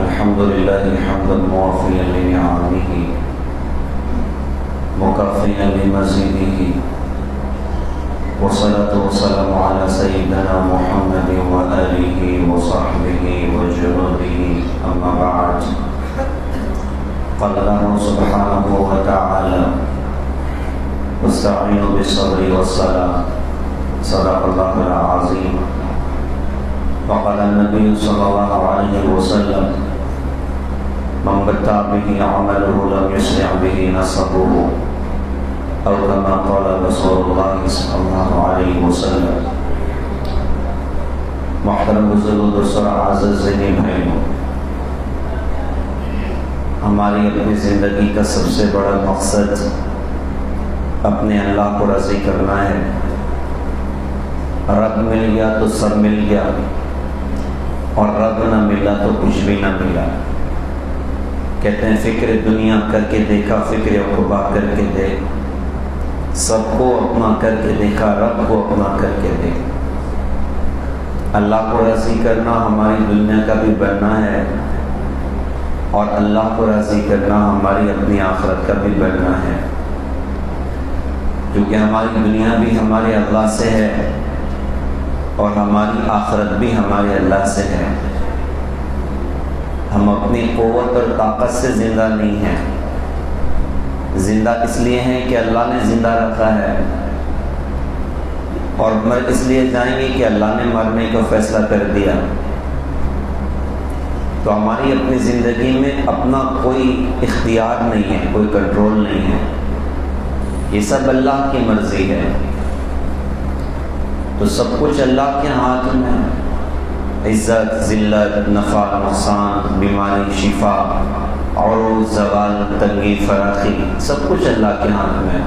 الحمد لله حمدا موافيا لنعمه مكافئا لمزيده، والصلاة والسلام على سيدنا محمد وآله وصحبه وجنوده، أما بعد. قال الله سبحانه وتعالى: واستعينوا بالصبر والصلاة، صدق الله العظيم. وقال النبي صلى الله عليه وسلم: من بطأ به عمله لم يسرع به نسبه، او كما قال رسول الله صلی اللہ علیہ وسلم. محترم بزرگوں، دوستوں، عزیز ذہنی بھائیوں، ہماری اپنی زندگی کا سب سے بڑا مقصد اپنے اللہ کو راضی کرنا ہے. رب مل گیا تو سب مل گیا، اور رب نہ ملا تو کچھ بھی نہ ملا. کہتے ہیں فکر دنیا کر کے دیکھا، فکر عقبہ کر کے دیکھ. سب کو اپنا کر کے دیکھا، رب کو اپنا کر کے دیکھ. اللہ کو راضی کرنا ہماری دنیا کا بھی بننا ہے، اور اللہ کو راضی کرنا ہماری اپنی آخرت کا بھی بننا ہے. کیونکہ ہماری دنیا بھی ہمارے اللہ سے ہے، اور ہماری آخرت بھی ہمارے اللہ سے ہے. ہم اپنی قوت اور طاقت سے زندہ نہیں ہیں. زندہ اس لیے ہیں کہ اللہ نے زندہ رکھا ہے، اور مر اس لیے جائیں گے کہ اللہ نے مرنے کا فیصلہ کر دیا. تو ہماری اپنی زندگی میں اپنا کوئی اختیار نہیں ہے، کوئی کنٹرول نہیں ہے. یہ سب اللہ کی مرضی ہے. تو سب کچھ اللہ کے ہاتھ میں ہے. عزت، ذلت، نفع، نقصان، بیماری، شفا، عروج، زوال، تنگی، فراخی، سب کچھ اللہ کے ہاتھ میں ہے.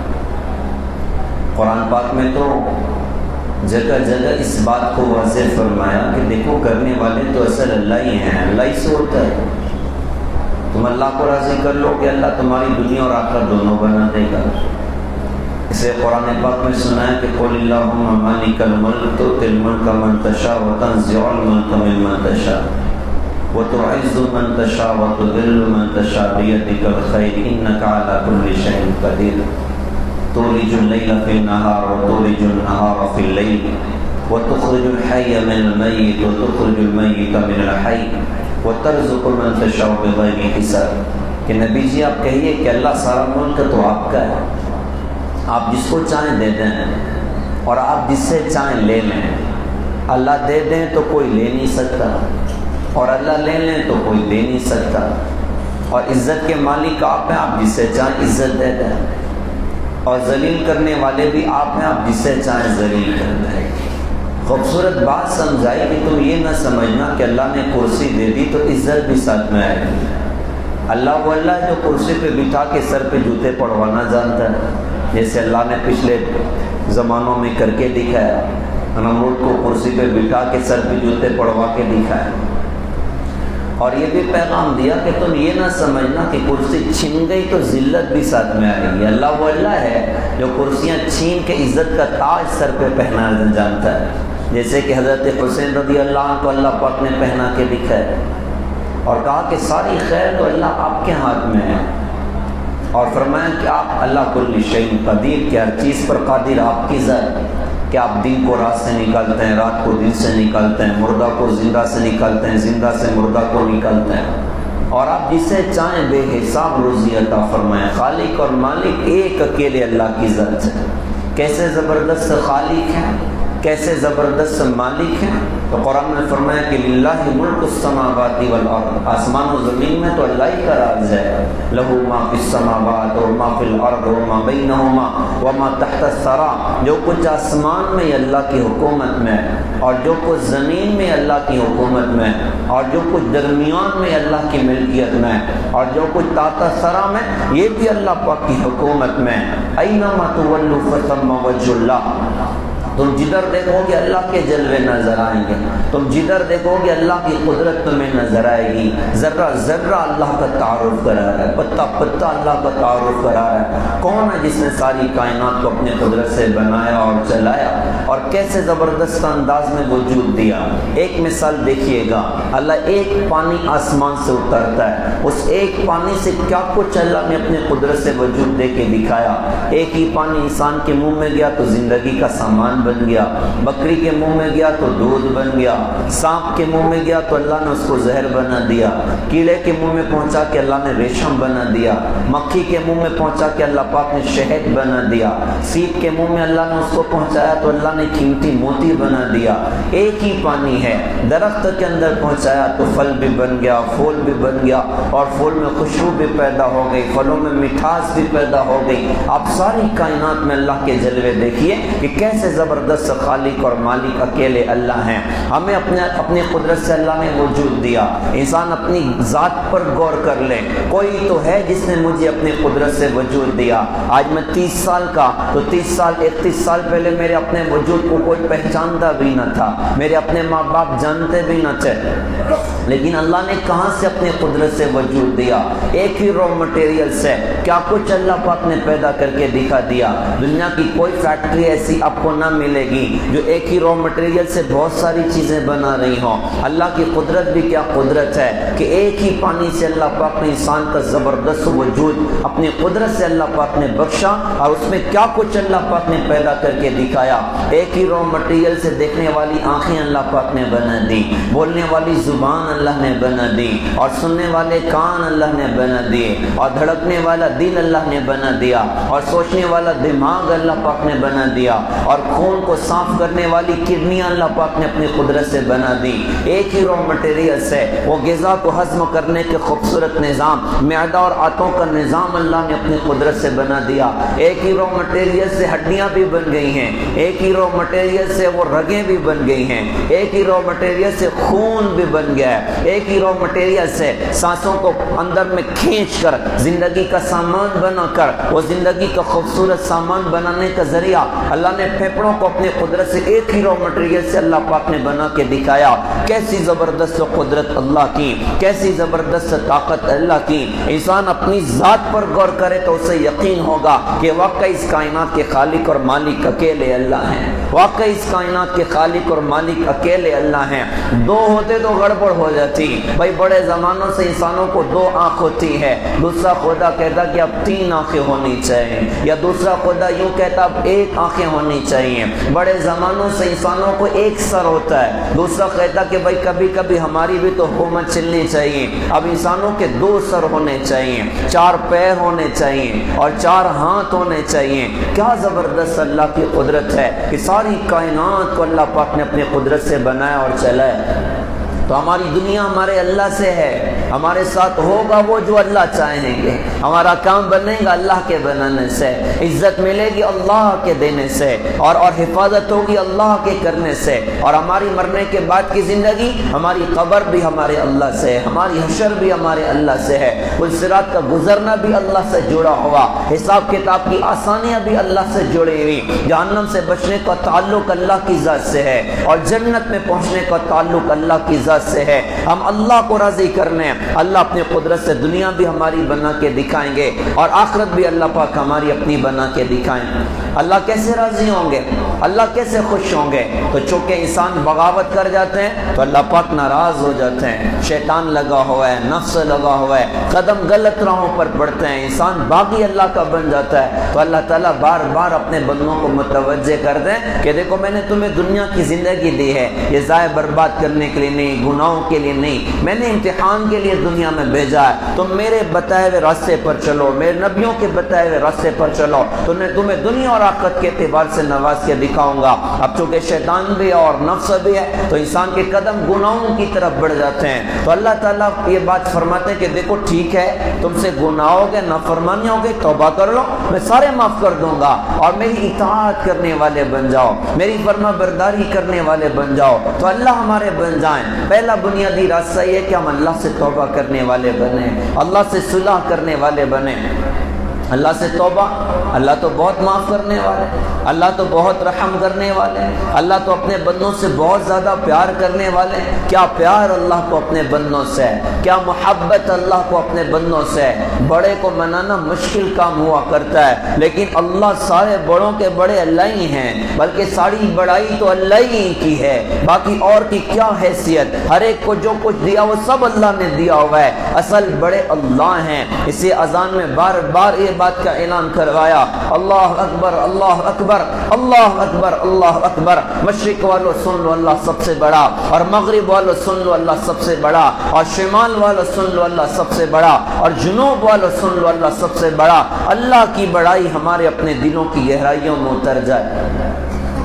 قرآن پاک میں تو جگہ جگہ اس بات کو واضح فرمایا کہ دیکھو کرنے والے تو اصل اللہ ہی ہیں، اللہ ہی سے ہوتا ہے. تم اللہ کو راضی کر لو کہ اللہ تمہاری دنیا اور آخرت دونوں بنا دے گا. اسے قرآن پاک میں سنا ہے کہ قل اللہم مالک الملک تؤتی الملک من تشاء وتنزع الملک ممن تشاء وتعز من تشاء وتذل من تشاء بیدک الخیر انک علی کل شیء قدیر تولج اللیل فی النہار وتولج النہار فی اللیل وتخرج الحی من المیت وتخرج المیت من الحی وترزق من تشاء بغیر حساب. کہ نبی جی آپ کہیے کہ اللہ سارا ملک تو آپ کا ہے، آپ جس کو چاہیں دے دیں، اور آپ جس سے چاہیں لے لیں. اللہ دے دیں تو کوئی لے نہیں سکتا، اور اللہ لے لیں تو کوئی دے نہیں سکتا. اور عزت کے مالک آپ ہیں، آپ جس سے چاہیں عزت دے دیں. اور ذلیل کرنے والے بھی آپ ہیں، آپ جس سے چاہیں ذلیل کر دیں. خوبصورت بات سمجھائی کہ تم یہ نہ سمجھنا کہ اللہ نے کرسی دے دی تو عزت بھی ساتھ میں آئے گی. اللہ وہ اللہ جو کرسی پہ بٹھا کے سر پہ جوتے پڑوانا جانتا ہے، جیسے اللہ نے پچھلے زمانوں میں کر کے دکھایا. نمرود کو کرسی پہ بٹھا کے سر پہ جوتے پڑوا کے دکھایا. اور یہ بھی پیغام دیا کہ تم یہ نہ سمجھنا کہ کرسی چھن گئی تو ذلت بھی ساتھ میں آئے گی. اللہ وہ اللہ ہے جو کرسیاں چھین کے عزت کا تاج سر پہ پہنانا جانتا ہے. جیسے کہ حضرت حسین رضی اللہ عنہ کو اللہ پاک نے پہنا کے دکھایا، اور کہا کہ ساری خیر تو اللہ آپ کے ہاتھ میں ہے. اور فرمایا کہ آپ اللہ کل شیء قدیر، کہ ہر چیز پر قادر آپ کی ذات، کہ آپ دن کو رات سے نکالتے ہیں، رات کو دن سے نکالتے ہیں، مردہ کو زندہ سے نکالتے ہیں، زندہ سے مردہ کو نکالتے ہیں. اور آپ جسے چاہیں بے حساب روزی عطا فرمائیں. خالق اور مالک ایک اکیلے اللہ کی ذات ہے. کیسے زبردست خالق ہیں، کیسے زبردست مالک ہیں. تو قرآن میں فرمایا کہ للہ ملک السماوات والارض، آسمان و زمین میں تو اللہ ہی کا راز ہے. لہ ما فی السماوات وما فی الارض وما بینہما وما تحت الثری. جو کچھ آسمان میں اللہ کی حکومت میں، اور جو کچھ زمین میں اللہ کی حکومت میں، اور جو کچھ درمیان میں اللہ کی ملکیت میں، اور جو کچھ تحت الثری میں، یہ بھی اللہ پاک کی حکومت میں. اینما تولوا فثم وجہ اللہ. تم جدھر دیکھو گے اللہ کے جلوے نظر آئیں گے، تم جدھر دیکھو گے اللہ کی قدرت تمہیں نظر آئے گی، ذرہ ذرہ اللہ کا تعارف کرا رہا ہے، پتہ پتہ اللہ کا تعارف کرا رہا ہے۔ کون ہے جس نے ساری کائنات کو اپنے قدرت سے بنایا اور چلایا اور کیسے زبردست انداز میں وجود دیا۔ ایک مثال دیکھیے گا، اللہ ایک پانی آسمان سے اترتا ہے، اس ایک پانی سے کیا کچھ اللہ نے اپنے قدرت سے وجود دے کے دکھایا۔ ایک ہی پانی انسان کے منہ میں گیا تو زندگی کا سامان بن گیا، بکری کے منہ میں گیا تو دودھ بن گیا، سانپ کے منہ میں گیا تو اللہ نے اس کو زہر بنا دیا، کیڑے کے منہ میں پہنچا کے اللہ نے ریشم بنا دیا، مکھی کے منہ میں پہنچا کے اللہ پاک نے شہد بنا دیا، سیپ کے منہ میں اللہ نے اس کو پہنچایا تو اللہ نے قیمتی موتی بنا دیا۔ ایک ہی پانی ہے، درخت کے اندر پہنچایا تو پھل بھی بن گیا، پھول بھی بن گیا، اور پھول میں خوشبو بھی پیدا ہو گئی، پھلوں میں مٹھاس بھی پیدا ہو گئی۔ آپ ساری کائنات میں اللہ کے جلوے دیکھیے کہ کیسے زبردست خالق اور مالک اکیلے اللہ ہیں۔ ہمیں اپنی قدرت سے اللہ نے وجود دیا۔ انسان اپنی ذات پر غور کر لے، کوئی تو ہے جس نے مجھے اپنی قدرت سے وجود دیا۔ آج میں 30 سال کا تو 31 سال پہلے میرے اپنے وجود کو کوئی پہچانتا بھی نہ تھا، میرے اپنے ماں باپ جانتے بھی نہ تھے، لیکن اللہ نے کہاں سے اپنی قدرت سے وجود دیا؟ ایک ہی رو مٹیریل سے کیا کچھ اللہ پاک نے پیدا کر کے دکھا دیا۔ دنیا کی کوئی فیکٹری ایسی آپ کو نہ ملے گی جو ایک ہی رو مٹیریل سے بہت ساری چیزیں بنا رہی ہوں۔ اللہ کی قدرت بھی کیا قدرت ہے کہ ایک ہی پانی سے اللہ پاک نے انسان کا زبردست وجود اپنی قدرت سے اللہ پاک نے بخشا، اور اس میں کیا کچھ اللہ پاک نے پیدا کر کے دکھایا۔ ایک ہی رو مٹیریل سے دیکھنے والی آنکھیں اللہ پاک نے بنا دی، بولنے والی زبان اللہ نے بنا دی، اور سننے والے کان اللہ نے بنا دیے، اور دھڑکنے والا دل اللہ نے بنا دیا، اور سوچنے والا دماغ اللہ پاک نے بنا دیا، اور خون کو صاف کرنے والی کڈنیاں اللہ پاک نے اپنی قدرت سے بنا دی۔ ایک ہی رو مٹیریل سے وہ غذا کو ہضم کرنے کے خوبصورت نظام، معدہ اور آنتوں کا نظام اللہ نے اپنی قدرت سے بنا دیا۔ ایک ہی رو مٹیریل سے ہڈیاں بھی بن گئی ہیں، ایک ہی رو مٹیریل سے وہ رگیں بھی بن گئی ہیں، ایک ہی رو مٹیریل سے خون بھی بن گیا ہے، ایک ہی رو مٹیریل سے سانسوں کو اندر میں کھینچ کر زندگی کا سامان بنا کر، وہ زندگی کا خوبصورت سامان بنانے کا ذریعہ اللہ نے پھیپھڑوں کو اپنی قدرت سے ایک ہی رو مٹیریل سے اللہ پاک نے بنا کے دکھایا۔ کیسی زبردست قدرت اللہ کی، کیسی زبردست طاقت اللہ کی۔ انسان اپنی ذات پر غور کرے تو اسے یقین ہوگا کہ واقعی اس کائنات کے خالق اور مالک اکیلے اللہ ہیں، واقعی اس کائنات کے خالق اور مالک اکیلے اللہ ہیں۔ دو ہوتے تو گڑبڑ ہو جاتی بھائی، بڑے زمانوں سے انسانوں کو 2 آنکھ ہوتی ہے، دوسرا خدا کہتا کہ اب 3 آنکھیں ہونی چاہیے، یا دوسرا خدا یوں کہتا اب 1 آنکھیں ہونی چاہیے۔ بڑے زمانوں سے انسانوں کو 1 سر ہوتا ہے، دوسرا کہتا کہ بھائی کبھی کبھی ہماری بھی تو حکومت چلنی چاہیے، اب انسانوں کے 2 سر ہونے چاہیے، 4 پیر ہونے چاہیے، اور 4 ہاتھ ہونے چاہیے۔ کیا زبردست اللہ کی قدرت ہے کہ ساری کائنات کو اللہ پاک نے اپنی قدرت سے بنایا اور چلایا۔ تو ہماری دنیا ہمارے اللہ سے ہے، ہمارے ساتھ ہوگا وہ جو اللہ چاہیں گے، ہمارا کام بنے گا اللہ کے بنانے سے، عزت ملے گی اللہ کے دینے سے، اور حفاظت ہوگی اللہ کے کرنے سے، اور ہماری مرنے کے بعد کی زندگی، ہماری قبر بھی ہمارے اللہ سے ہے، ہماری حشر بھی ہمارے اللہ سے ہے، پل صراط کا گزرنا بھی اللہ سے جڑا ہوا، حساب کتاب کی آسانیاں بھی اللہ سے جڑی ہوئی، جہنم سے بچنے کا تعلق اللہ کی ذات سے ہے، اور جنت میں پہنچنے کا تعلق اللہ کی ذات سے ہے۔ ہم اللہ کو راضی کرنے، اللہ اپنی قدرت سے دنیا بھی ہماری بنا کے دکھائیں گے، اور آخرت بھی اللہ پاک ہماری اپنی بنا کے دکھائیں گے۔ اللہ کیسے راضی ہوں گے، اللہ کیسے خوش ہوں گے؟ تو چونکہ انسان بغاوت کر جاتے ہیں تو اللہ پاک ناراض ہو جاتے ہیں، شیطان لگا ہوا ہے، نفس لگا ہوا ہے، قدم غلط راہوں پر بڑھتے ہیں، انسان باغی اللہ کا بن جاتا ہے، تو اللہ تعالیٰ بار بار اپنے بندوں کو متوجہ کر دیں کہ دیکھو میں نے تمہیں دنیا کی زندگی دی ہے، یہ ضائع برباد کرنے کے لیے نہیں، گناہوں کے لیے نہیں، میں نے امتحان کے لیے دنیا میں بھیجا ہے، تم میرے بتائے ہوئے راستے پر چلو، میرے نبیوں کے بتائے ہوئے راستے پر چلو، تو میں تمہیں دنیا اور آخرت کے اعتبار سے نواز کے دکھاؤں گا۔ اب چونکہ شیطان بھی اور نفس بھی ہے تو انسان کے قدم گناہوں کی طرف بڑھ جاتے ہیں، تو اللہ تعالیٰ یہ بات فرماتے ہیں کہ دیکھو ٹھیک ہے، تم سے گناہ ہو گئے، نافرمانی ہو گئی، توبہ کر لو، میں سارے معاف کر دوں گا، اور میری اطاعت کرنے والے بن جاؤ، میری فرما برداری کرنے والے بن جاؤ، تو اللہ ہمارے بن جائیں۔ پہلا بنیادی راستہ یہ کہ ہم اللہ سے توبہ کرنے والے بنیں، اللہ سے صلح کرنے والے بنیں۔ اللہ سے توبہ، اللہ تو بہت معاف کرنے والے، اللہ تو بہت رحم کرنے والے، اللہ تو اپنے بندوں سے بہت زیادہ پیار کرنے والے۔ کیا پیار اللہ کو اپنے بندوں سے ہے، کیا محبت اللہ کو اپنے بندوں سے ہے۔ بڑے کو منانا مشکل کام ہوا کرتا ہے، لیکن اللہ سارے بڑوں کے بڑے اللہ ہی ہیں، بلکہ ساری بڑائی تو اللہ ہی کی ہے، باقی اور کی کیا حیثیت۔ ہر ایک کو جو کچھ دیا وہ سب اللہ نے دیا ہوا ہے، اصل بڑے اللہ ہیں۔ اسی اذان میں بار بار یہ بات کا اعلان کروایا، اللہ اکبر اللہ اکبر اللہ اکبر اللہ اکبر۔ مشرق والوں سن لو اللہ سب سے بڑا، اور مغرب والوں سن لو اللہ سب سے بڑا، اور شمال والوں سن لو اللہ سب سے بڑا، اور جنوب والوں سن لو اللہ سب سے بڑا۔ اللہ کی بڑائی ہمارے اپنے دلوں کی گہرائیوں میں اتر جائے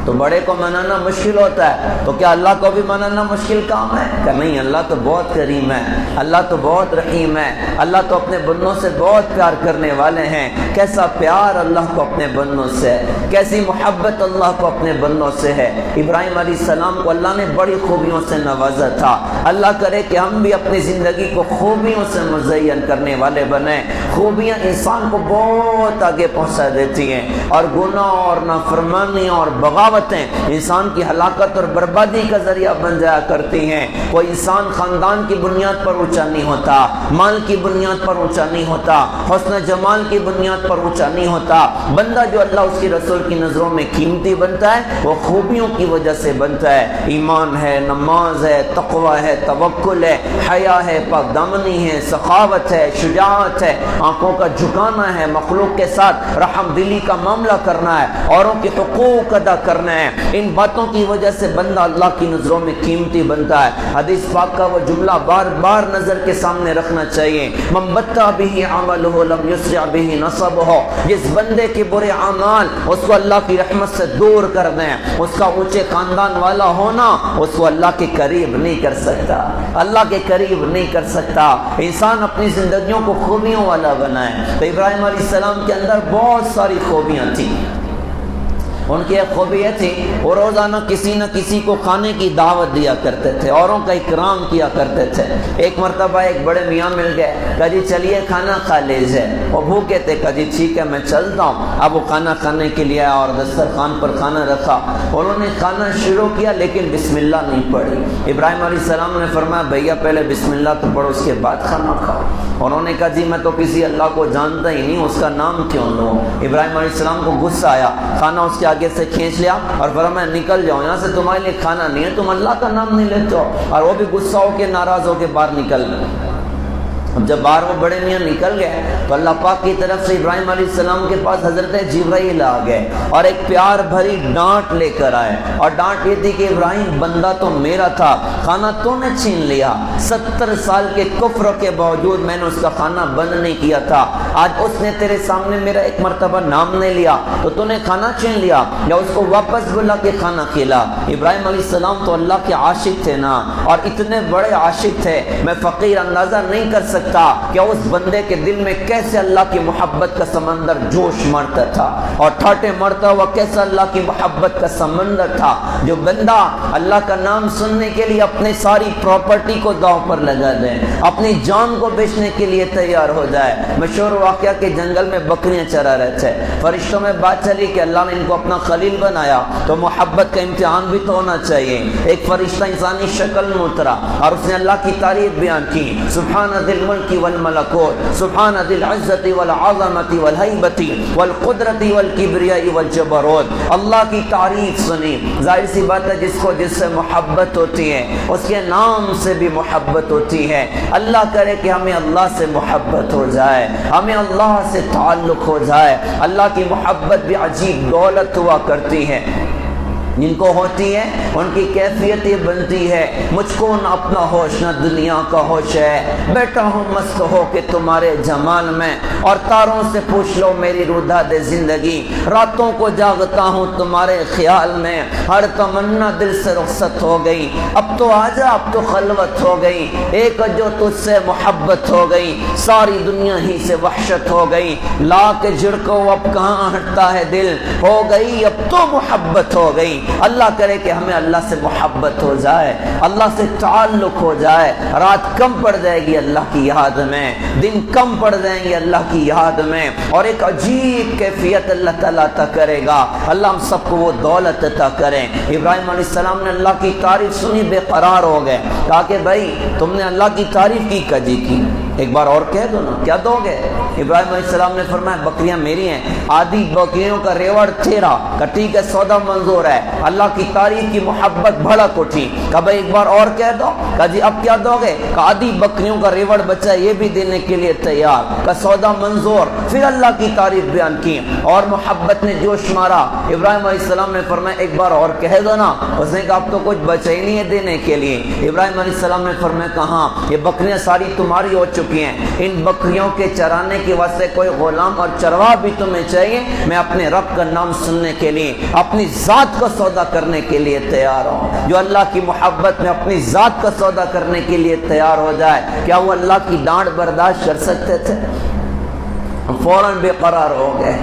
تو بڑے کو منانا مشکل ہوتا ہے، تو کیا اللہ کو بھی منانا مشکل کام ہے؟ کہ نہیں، اللہ تو بہت کریم ہے، اللہ تو بہت رحیم ہے، اللہ تو اپنے بندوں سے بہت پیار کرنے والے ہیں۔ کیسا پیار اللہ کو اپنے بندوں سے ہے، کیسی محبت اللہ کو اپنے بندوں سے ہے۔ ابراہیم علیہ السلام کو اللہ نے بڑی خوبیوں سے نوازا تھا۔ اللہ کرے کہ ہم بھی اپنی زندگی کو خوبیوں سے مزین کرنے والے بنیں۔ خوبیاں انسان کو بہت آگے پہنچا دیتی ہیں، اور گناہ اور نافرمانی اور بغاوت انسان کی ہلاکت اور بربادی کا ذریعہ بن جایا کرتی ہیں۔ کوئی انسان خاندان کی بنیاد پر اونچا نہیں ہوتا، مال کی بنیاد پر اونچا نہیں ہوتا، حسن جمال کی بنیاد پر اونچا نہیں ہوتا۔ بندہ جو اللہ اس کی رسول کی نظروں میں قیمتی بنتا ہے وہ خوبیوں کی وجہ سے بنتا ہے۔ ایمان ہے، نماز ہے، تقوی ہے، توکل ہے، حیا ہے، پاک دامنی ہے، سخاوت ہے، شجاعت ہے، آنکھوں کا جھکانا ہے، مخلوق کے ساتھ رحم دلی کا معاملہ کرنا ہے، اوروں کے حقوق ادا کرنا ہے۔ ان باتوں کی وجہ سے بندہ اللہ کی نظروں میں قیمتی بنتا ہے۔ حدیث پاک کا وہ جملہ بار بار نظر کے سامنے رکھنا چاہیے، من بطأ به عمله لم يسرع به نصبه۔ جس بندے کے برے اعمال اس کو اللہ کی رحمت سے دور کر دیں، اس کا اونچے خاندان والا ہونا اس کو اللہ کے قریب نہیں کر سکتا، اللہ کے قریب نہیں کر سکتا۔ انسان اپنی زندگیوں کو خوبیوں والا بنائے۔ تو ابراہیم علیہ السلام کے اندر بہت ساری خوبیاں تھیں۔ ان کی ایک خوبی یہ تھی، وہ روزانہ کسی نہ کسی کو کھانے کی دعوت دیا کرتے تھے، اوروں کا اکرام کیا کرتے تھے۔ ایک مرتبہ ایک بڑے میاں مل گئے، کہا جی چلیے کھانا کھا لیجیے۔ وہ بھوکے تھے، کہا جی ٹھیک ہے میں چلتا ہوں۔ اب وہ کھانا کھانے کے لیے آیا اور دسترخوان پر کھانا رکھا، انہوں نے کھانا شروع کیا لیکن بسم اللہ نہیں پڑھی۔ ابراہیم علیہ السلام نے فرمایا بھیا پہلے بسم اللہ تو پڑھو، اس کے بعد کھانا کھاؤ۔ انہوں نے کہا جی میں تو کسی اللہ کو جانتا ہی نہیں، اس کا نام کیوں لوں؟ ابراہیم علیہ السلام کو غصہ آیا، کھانا اس کے آگے سے کھینچ لیا اور فرمایا نکل جاؤ یہاں سے، تمہارے لیے کھانا نہیں ہے، تم اللہ کا نام نہیں لیتے ہو۔ اور وہ بھی غصہ ہو کے ناراض ہو کے باہر نکل گئے۔ اب جب باہر وہ بڑے میاں نکل گئے تو اللہ پاک کی طرف سے ابراہیم علیہ السلام کے پاس حضرت جبرائیل آ گئے اور ایک پیار بھری ڈانٹ لے کر آئے، اور ڈانٹ یہ تھی کہ ابراہیم بندہ تو میرا تھا، کھانا تو نے چھین لیا، 70 سال کے کفر کے باوجود میں نے اس کا کھانا بند نہیں کیا تھا، آج اس نے تیرے سامنے میرا ایک مرتبہ نام نہیں لیا تو تو نے کھانا چھین لیا، یا اس کو واپس بلا کے کھانا کھلا۔ ابراہیم علیہ السلام تو اللہ کے عاشق تھے نا، اور اتنے بڑے عاشق تھے، میں فقیر اندازہ نہیں کر سکتا کہ اس بندے کے دل میں کیسے اللہ کی محبت کا سمندر جوش مارتا تھا، اور ٹھاٹے مارتا ہوا کیسا اللہ کی محبت کا سمندر تھا۔ جو بندہ اللہ کا نام سننے کے لیے اپنی ساری پراپرٹی کو داؤ پر لگا دے، اپنی جان کو بیچنے کے لیے تیار ہو جائے۔ مشہور واقعہ کہ جنگل میں بکریاں چرا رہے تھے، فرشتوں میں بات چلی کہ اللہ نے ان کو اپنا خلیل بنایا تو محبت کا امتحان بھی تو ہونا چاہیے۔ ایک فرشتہ انسانی شکل میں اترا اور اس نے اللہ کی تعریف بیان کی، سبحان ذی الملک والملکوت، سبحان ذی العزت والعظمت والہیبت والقدرت والکبریاء والجبروت۔ اللہ کی تعریف سنی، ظاہر سی بات ہے جس سے محبت ہوتی ہے اس کے نام سے بھی محبت ہوتی ہے۔ اللہ کرے کہ ہمیں اللہ سے محبت ہو جائے، ہمیں اللہ سے تعلق ہو جائے۔ اللہ کی محبت بھی عجیب دولت ہوا کرتی ہے، جن کو ہوتی ہے ان کی کیفیت یہ بنتی ہے، مجھ کو نہ اپنا ہوش نہ دنیا کا ہوش ہے، بیٹھا ہوں مست ہو کے تمہارے جمال میں، اور تاروں سے پوچھ لو میری روداد زندگی، راتوں کو جاگتا ہوں تمہارے خیال میں، ہر تمنا دل سے رخصت ہو گئی، اب تو آجا اب تو خلوت ہو گئی، ایک جو تجھ سے محبت ہو گئی، ساری دنیا ہی سے وحشت ہو گئی، لا کے جھڑکو اب کہاں ہٹتا ہے دل، ہو گئی اب تو محبت ہو گئی۔ اللہ کرے کہ ہمیں اللہ سے محبت ہو جائے، اللہ سے تعلق ہو جائے، رات کم پڑ جائے گی اللہ کی یاد میں، دن کم پڑ جائیں گے اللہ کی یاد میں، اور ایک عجیب کیفیت اللہ تعالیٰ عطا کرے گا۔ اللہ ہم سب کو وہ دولت عطا کریں۔ ابراہیم علیہ السلام نے اللہ کی تعریف سنی، بے قرار ہو گئے، کہا کہ بھائی تم نے اللہ کی تعریف کی کجی کی، ایک بار اور کہہ دو نا، کیا دو گے؟ ابراہیم علیہ السلام نے فرمایا بکریاں میری ہیں، آدھی بکریوں کا ریوڑ تیرا، کہ ٹھیک ہے سودا منظور ہے۔ اللہ کی تعریف کی محبت بھڑک اٹھی، کہا بھائی ایک بار اور کہہ دو، کہا جی اب کیا دو گے؟ کہا آدھی بکریوں کا ریوڑ بچہ یہ بھی دینے کے لیے تیار، کہ سودا منظور۔ پھر اللہ کی تعریف بیان کی اور محبت نے جوش مارا۔ ابراہیم علیہ السلام نے فرمایا ایک بار اور کہہ دو نا۔ اس نے کہا اب تو کچھ بچا ہی نہیں ہے دینے کے لیے۔ ابراہیم علیہ السلام نے فرمایا کہاں، یہ بکریاں ساری تمہاری ہو چکی ہیں، ان بکریوں کے چرانے کی واسطے کوئی غلام اور چرواہ بھی تمہیں چاہیے، میں اپنے رب کا نام سننے کے لیے، اپنی ذات کا سودا کرنے کے لیے تیار ہوں۔ جو اللہ کی محبت میں اپنی ذات کا سودا کرنے کے لیے تیار ہو جائے، کیا وہ اللہ کی ڈانٹ برداشت کر سکتے تھے؟ فوراً بے قرار ہو گئے۔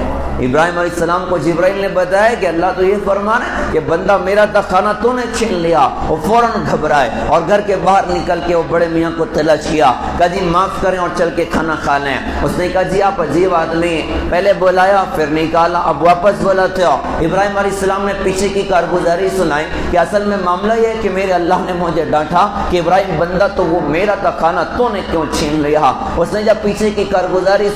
ابراہیم علیہ السلام کو جبرائیل نے بتایا کہ اللہ تو یہ فرمان ہے کہ بندہ میرا تھا، کھانا تو نے چھین لیا۔ وہ فوراً گھبرائے اور گھر کے باہر نکل کے وہ بڑے میاں کو تلاش کیا، کہا جی معاف کریں اور چل کے کھانا کھا لیں۔ اس نے کہا جی آپ عجیب آدمی ہیں، پہلے بلایا پھر نکالا، اب واپس بلاتے ہو۔ ابراہیم علیہ السلام نے پیچھے کی کارگزاری سنائی کہ اصل میں معاملہ یہ ہے کہ میرے اللہ نے مجھے ڈانٹا کہ ابراہیم بندہ تو وہ میرا تھا، کھانا تو نے کیوں چھین لیا۔ اس نے جب پیچھے کی کارگزاری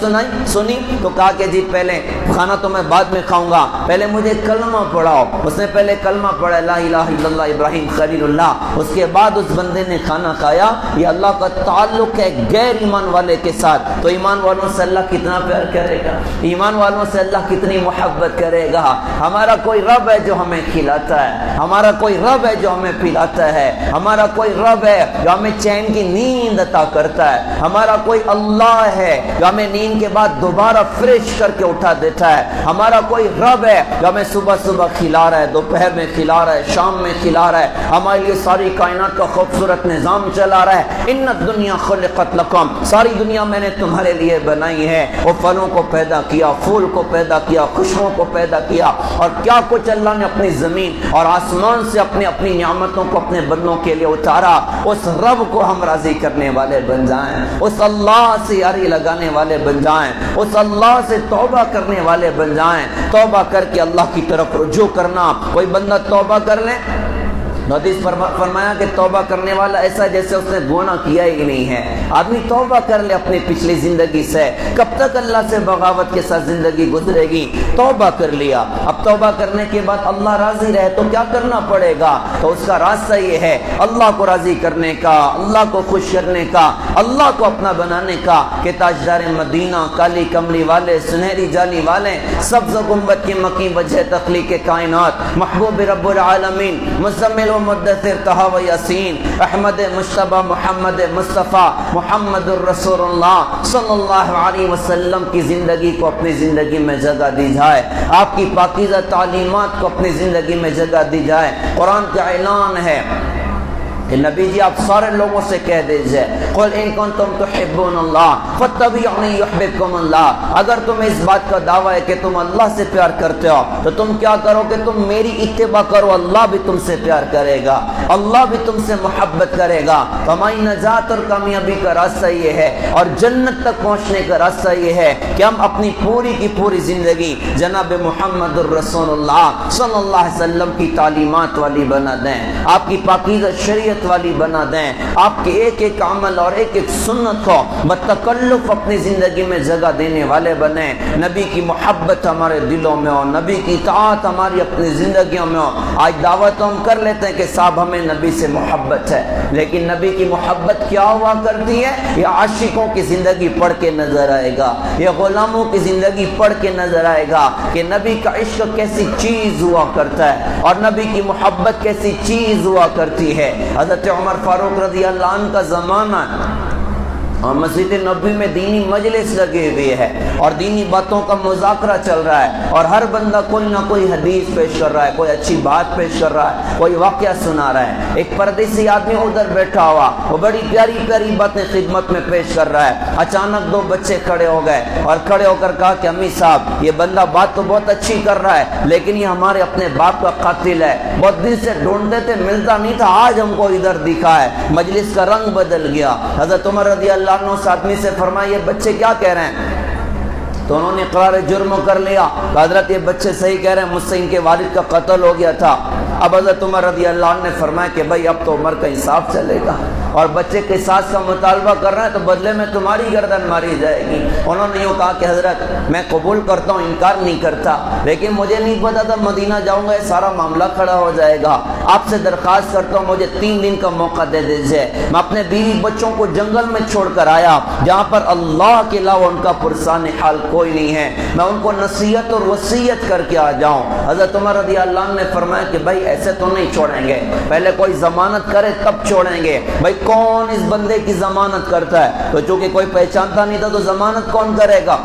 سنی تو کہا کہ جی پہلے کھانا تو میں بعد میں کھاؤں گا، پہلے مجھے کلمہ پڑھاؤ۔ اس نے پہلے کلمہ پڑھا لا الہ الا اللہ ابراہیم خلیل اللہ، اس کے بعد اس بندے نے کھانا کھایا۔ یہ اللہ کا تعلق ہے غیر ایمان والے کے ساتھ، تو ایمان والوں سے اللہ کتنا پیار کرے گا، ایمان والوں سے اللہ کتنی محبت کرے گا۔ ہمارا کوئی رب ہے جو ہمیں کھلاتا ہے، ہمارا کوئی رب ہے جو ہمیں پلاتا ہے، ہمارا کوئی رب ہے جو ہمیں چین کی نیند عطا کرتا ہے، ہمارا کوئی اللہ ہے جو ہمیں نیند کے بعد دوبارہ فریش کر کے اٹھا دیتا ہے، ہمارا کوئی رب ہے جو ہمیں صبح صبح کھلا رہا ہے، دوپہر میں کھلا رہا ہے، شام میں کھلا رہا ہے، ہمارے لیے ساری کائنات کا خوبصورت نظام چلا رہا ہے۔ ان الدنیا خلقت لکم، ساری دنیا میں نے تمہارے لیے بنائی ہے۔ وہ پھلوں کو پیدا کیا، پھول کو پیدا کیا، خوشبوؤں کو پیدا کیا، اور کیا کچھ اللہ نے اپنی زمین اور آسمان سے اپنی نعمتوں کو اپنے بندوں کے لیے اتارا۔ اس رب کو ہم راضی کرنے والے بن جائیں، اس اللہ سے یاری لگانے والے بن جائیں، اس اللہ سے توبہ کرنے والے بن جائیں۔ توبہ کر کے اللہ کی طرف رجوع کرنا۔ کوئی بندہ توبہ کر لے، حدیث فرمایا کہ توبہ کرنے والا ایسا جیسے اس نے گناہ کیا ہی نہیں ہے۔ آدمی توبہ کر لے اپنی پچھلی زندگی سے، کب تک اللہ سے بغاوت کے ساتھ زندگی گزرے گی؟ توبہ کر لیا، اب توبہ کرنے کے بعد اللہ راضی رہے تو کیا کرنا پڑے گا؟ تو اس کا راستہ یہ ہے اللہ کو راضی کرنے کا، اللہ کو خوش کرنے کا، اللہ کو اپنا بنانے کا کہ تاجدار مدینہ، کالی کملی والے، سنہری جالی والے، سبز گنبد کی مکی وجہ تخلیق کائنات، محبوب رب العالمین، مزمل و مدثر طہ و یاسین، احمد مجتبی محمد مصطفیٰ محمد الرسول اللہ صلی اللہ علیہ وسلم کی زندگی کو اپنی زندگی میں جگہ دی جائے، آپ کی پاکیزہ تعلیمات کو اپنی زندگی میں جگہ دی جائے۔ قرآن کا اعلان ہے کہ نبی جی آپ سارے لوگوں سے کہہ دیجئے قل ان کنتم تحبون اللہ فاتبعونی یحببکم اللہ، اگر تم اس بات کا دعویٰ ہے کہ تم اللہ سے پیار کرتے ہو تو تم کیا کرو کہ تم میری اتباع کرو، اللہ بھی تم سے پیار کرے گا، اللہ بھی تم سے محبت کرے گا۔ ہماری نجات اور کامیابی کا راستہ یہ ہے اور جنت تک پہنچنے کا راستہ یہ ہے کہ ہم اپنی پوری کی پوری زندگی جناب محمد الرسول اللہ صلی اللہ علیہ وسلم کی تعلیمات والی بنا دیں، آپ کی پاکیزہ شریعت والی بنا دیں، آپ کے ایک ایک عمل اور ایک ایک سنت کو بتکلف اپنی زندگی میں جگہ دینے والے بنیں، نبی کی محبت ہمارے دلوں میں ہو، نبی کی اطاعت ہماری اپنی زندگیوں میں ہو۔ آج دعوت ہم کر لیتے ہیں کہ صاحب ہمیں نبی سے محبت ہے، لیکن نبی کی محبت کیا ہوا کرتی ہے؟ یہ عاشقوں کی زندگی پڑھ کے نظر آئے گا، یہ غلاموں کی زندگی پڑھ کے نظر آئے گا کہ نبی کا عشق کیسی چیز ہوا کرتا ہے اور نبی کی محبت کیسی چیز ہوا کرتی ہے۔ حضرت عمر فاروق رضی اللہ عنہ کا زمانہ اور مسجد نبوی میں دینی مجلس لگے ہوئے ہے اور دینی باتوں کا مذاکرہ چل رہا ہے اور ہر بندہ کوئی نہ کوئی حدیث پیش کر رہا ہے، کوئی اچھی بات پیش کر رہا ہے، کوئی واقعہ سنا رہا ہے۔ ایک پردیسی آدمی ادھر بیٹھا ہوا، وہ بڑی پیاری پیاری باتیں خدمت میں پیش کر رہا ہے۔ اچانک دو بچے کھڑے ہو گئے اور کھڑے ہو کر کہا کہ امی صاحب، یہ بندہ بات تو بہت اچھی کر رہا ہے لیکن یہ ہمارے اپنے باپ کا قاتل ہے، بہت دن سے ڈھونڈتے تھے ملتا نہیں تھا، آج ہم کو ادھر دکھا ہے۔ مجلس کا رنگ بدل گیا۔ حضرت عمر رضی اللہ عنہ اس آدمی سے فرمایا یہ بچے کیا کہہ رہے ہیں؟ تو انہوں نے اقرار جرم کر لیا کہ حضرت یہ بچے صحیح کہہ رہے ہیں، مجھ سے ان کے والد کا قتل ہو گیا تھا۔ اب حضرت عمر رضی اللہ عنہ نے فرمایا کہ بھائی اب تو عمر کا انصاف چلے گا، اور بچے قصاص کا مطالبہ کر رہے ہیں تو بدلے میں تمہاری گردن ماری جائے گی۔ انہوں نے یوں کہا کہ حضرت میں قبول کرتا ہوں، انکار نہیں کرتا، لیکن مجھے نہیں پتا تھا مدینہ جاؤں گا یہ سارا معاملہ کھڑا ہو جائے گا۔ آپ سے درخواست کرتا ہوں مجھے 3 دن کا موقع دے دیجیے۔ میں اپنے بیوی بچوں کو جنگل میں چھوڑ کر آیا جہاں پر اللہ کے علاوہ ان کا پرسان حال کوئی نہیں ہے، میں ان کو نصیحت اور وصیت کر کے آ جاؤں۔ حضرت عمر رضی اللہ عنہ نے فرمایا کہ بھائی ایسے تو نہیں چھوڑیں گے، پہلے کوئی ضمانت کرے تب چھوڑیں گے۔ بھائی کون اس بندے کی ضمانت کرتا ہے؟ تو چونکہ کوئی پہچانتا نہیں تھا تو ضمانت کون کرے گا؟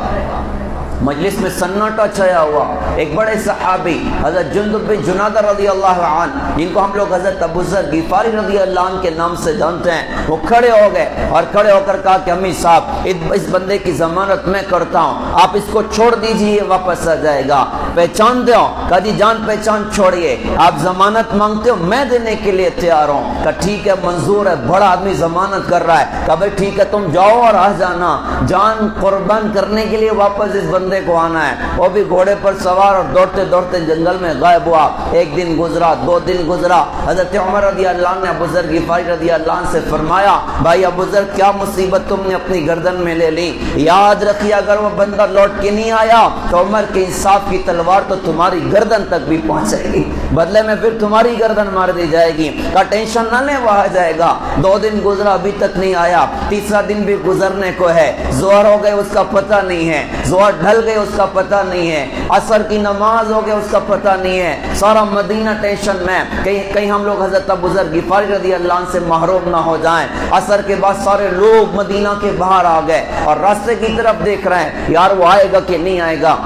مجلس میں سناٹا چھایا ہوا۔ ایک بڑے صحابی حضرت جندب بن جنادہ رضی اللہ عنہ، جن کو ہم لوگ حضرت ابو ذر غفاری رضی اللہ عنہ کے نام سے جانتے ہیں، وہ کھڑے ہو گئے اور کھڑے ہو کر کہا کہ امی صاحب اس بندے کی ضمانت میں کرتا ہوں، آپ اس کو چھوڑ دیجئے، یہ واپس آ جائے گا۔ پہچانتے ہو؟ کہا جی جان پہچان چھوڑیے، آپ ضمانت مانگتے ہو میں دینے کے لیے تیار ہوں۔ کہا ٹھیک ہے منظور ہے، بڑا آدمی ضمانت کر رہا ہے۔ کہا بھائی ٹھیک ہے تم جاؤ اور آ جانا، جان قربان کرنے کے لیے واپس اس بندے کو آنا ہے۔ وہ بھی گھوڑے پر سوار اور دوڑتے دوڑتے جنگل میں غائب ہوا۔ ایک دن گزرا، 2 دن گزرا۔ حضرت عمر رضی اللہ عنہ نے ابو ذر غفاری رضی اللہ عنہ سے فرمایا بھائی ابو ذر کیا مصیبت تم نے اپنی گردن میں لے لی؟ یاد رکھیے اگر وہ بندہ لوٹ کے نہیں آیا تو عمر کے انصاف کی تلوار تو تمہاری گردن تک بھی پہنچے گی، بدلے میں پھر تمہاری گردن مار دی جائے گی۔ کا ٹینشن نہ لیں وہ آ جائے گا۔ 2 دن گزرا ابھی تک نہیں آیا، تیسرا دن بھی گزرنے کو ہے، ظہر ہو گئے اس کا پتہ نہیں ہے، ظہر ڈھل گئے اس کا پتہ نہیں ہے، عصر کی نماز ہو گئے اس کا پتہ نہیں ہے، سارا مدینہ ٹینشن میں، کہیں ہم لوگ حضرت ابو ذر غفاری رضی اللہ عنہ سے محروم نہ ہو جائیں۔ عصر کے بعد سارے لوگ مدینہ کے باہر آ گئے اور راستے کی طرف دیکھ رہے ہیں یار وہ آئے گا کہ نہیں آئے گا۔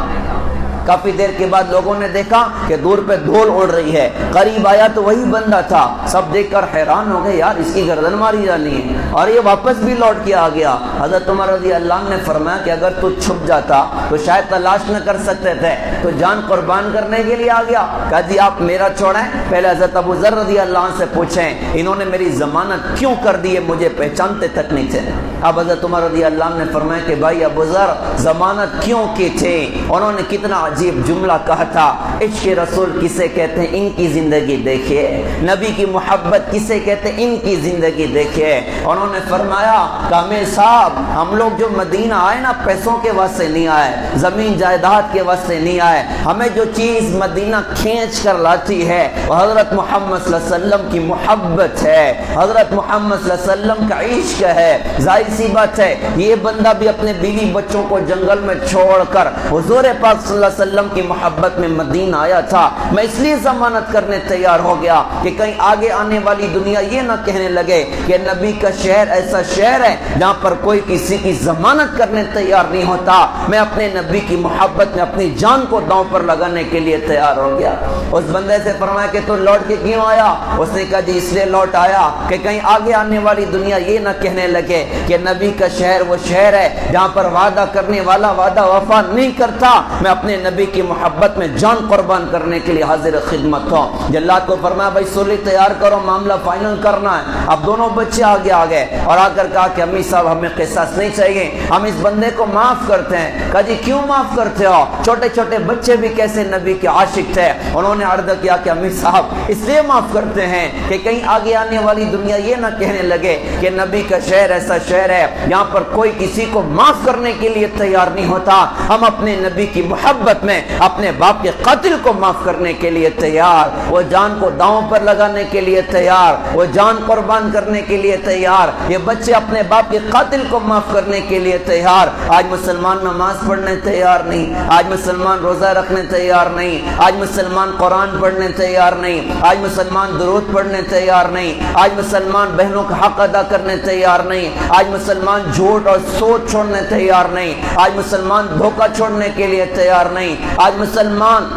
کافی دیر کے بعد لوگوں نے دیکھا کہ دور پہ دھول اڑ رہی ہے، قریب آیا تو وہی بندہ تھا۔ سب دیکھ کر حیران ہو گئے یار اس کی گردن ماری جانی ہے، اور یہ واپس بھی لوٹ کے آ گیا۔ حضرت عمر رضی اللہ عنہ نے فرمایا کہ اگر تو چھپ جاتا تو شاید تلاش نہ کر سکتے تھے، تو جان قربان کرنے کے لیے آ گیا۔ کہا جی آپ میرا چھوڑیں، پہلے حضرت ابو ذر رضی اللہ عنہ سے پوچھیں انہوں نے میری ضمانت کیوں کر دی ہے، مجھے پہچانتے تک نہیں تھے۔ اب حضرت عمر رضی اللہ عنہ نے فرمایا کہ بھائی ابو ذر ضمانت کیوں کی تھی؟ انہوں نے کتنا عجیب جملہ کہا تھا، عشق رسول کسے کہتے ہیں ان کی زندگی دیکھیے، نبی کی محبت کسے کہتے ہیں ان کی زندگی دیکھیے۔ انہوں نے فرمایا کامل صاحب ہم لوگ جو مدینہ آئے نا پیسوں کے واسطے نہیں آئے، زمین جائیداد کے واسطے نہیں آئے، ہمیں جو چیز مدینہ کھینچ کر لاتی ہے وہ حضرت محمد صلی اللہ علیہ وسلم کی محبت ہے، حضرت محمد صلی اللہ علیہ وسلم کا عشق ہے۔ ظاہر سی بات ہے یہ بندہ بھی اپنے بیوی بچوں کو جنگل میں چھوڑ کر حضور پاک صلی اللہ علیہ وسلم کی محبت میں مدینہ آیا تھا۔ میں اس لیے ضمانت کرنے تیار ہو گیا کہ کہیں آگے آنے والی دنیا یہ نہ کہنے لگے کہ نبی کا شہر ایسا شہر ہے جہاں پر کوئی کسی کی ضمانت کرنے تیار نہیں ہوتا۔ میں اپنے نبی کی محبت میں اپنی جان کو داؤں پر لگانے کے لیے تیار ہو گیا۔ اس بندے سے فرمایا کہ تو لوٹ کے کیوں آیا؟ اس نے کہا جی اس لیے لوٹ آیا کہ کہیں آگے آنے والی دنیا یہ نہ کہنے لگے کہ نبی کا شہر وہ شہر ہے جہاں پر وعدہ کرنے والا وعدہ وفا نہیں کرتا۔ میں اپنے نبی کی محبت میں جان قربان کرنے کے لیے حاضر خدمت ہوں۔ جلاد کو فرمایا بھائی سولی تیار کرو، معاملہ فائنل کرنا ہے۔ اب دونوں بچے آگے آ گئے اور آ کر کہا کہ امی صاحب ہمیں قصاص نہیں چاہیے، ہم اس بندے کو معاف کرتے ہیں۔ کہا جی کیوں معاف کرتے ہو؟ چھوٹے چھوٹے بچے بھی کیسے نبی کے عاشق تھے۔ انہوں نے عرض کیا کہ امی صاحب اس لیے معاف کرتے ہیں کہ کہیں آگے آنے والی دنیا یہ نہ کہنے لگے کہ نبی کا شہر ایسا شہر ہے یہاں پر کوئی کسی کو معاف کرنے کے لیے تیار نہیں ہوتا۔ ہم اپنے نبی کی محبت وقت میں اپنے باپ کے قاتل کو معاف کرنے کے لیے تیار، وہ جان کو داؤں پر لگانے کے لیے تیار، وہ جان قربان کرنے کے لیے تیار، یہ بچے اپنے باپ کے قاتل کو معاف کرنے کے لیے تیار۔ آج مسلمان نماز پڑھنے تیار نہیں، آج مسلمان روزہ رکھنے تیار نہیں، آج مسلمان قرآن پڑھنے تیار نہیں، آج مسلمان درود پڑھنے تیار نہیں، آج مسلمان بہنوں کا حق ادا کرنے تیار نہیں، آج مسلمان جھوٹ اور سوچ چھوڑنے تیار نہیں، آج مسلمان دھوکہ چھوڑنے کے لیے تیار نہیں، آج مسلمان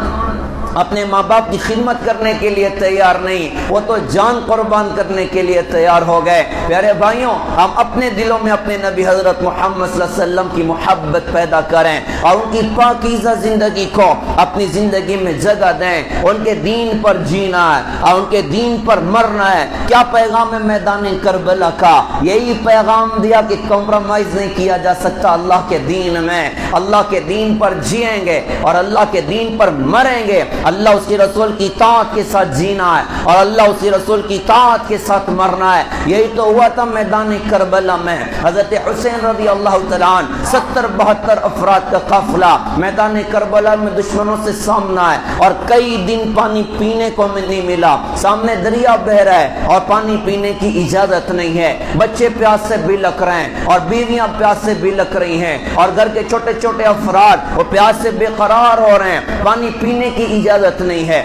اپنے ماں باپ کی خدمت کرنے کے لیے تیار نہیں، وہ تو جان قربان کرنے کے لیے تیار ہو گئے۔ پیارے بھائیوں، ہم اپنے دلوں میں اپنے نبی حضرت محمد صلی اللہ علیہ وسلم کی محبت پیدا کریں اور ان کی پاکیزہ زندگی کو اپنی زندگی میں جگہ دیں، ان کے دین پر جینا ہے اور ان کے دین پر مرنا ہے۔ کیا پیغام ہے میدان کربلا کا؟ یہی پیغام دیا کہ کمپرومائز نہیں کیا جا سکتا اللہ کے دین میں، اللہ کے دین پر جیئیں گے اور اللہ کے دین پر مریں گے، اللہ اس کے رسول کی اطاعت کے ساتھ جینا ہے اور اللہ اس کے رسول کی اطاعت کے ساتھ مرنا ہے۔ یہی تو ہوا تھا میدان کربلا میں۔ حضرت حسین رضی اللہ تعالیٰ عنہ 70-72 افراد کا قافلہ میدان کربلا میں دشمنوں سے سامنا ہے اور کئی دن پانی پینے کو نہیں ملا، سامنے دریا بہ رہا ہے اور پانی پینے کی اجازت نہیں ہے، بچے پیاس سے بلک رہے ہیں اور بیویاں پیاس سے بلک رہی ہیں اور گھر کے چھوٹے چھوٹے افراد وہ پیاس سے بے قرار ہو رہے ہیں، پانی پینے کی اجازت نہیں ہے۔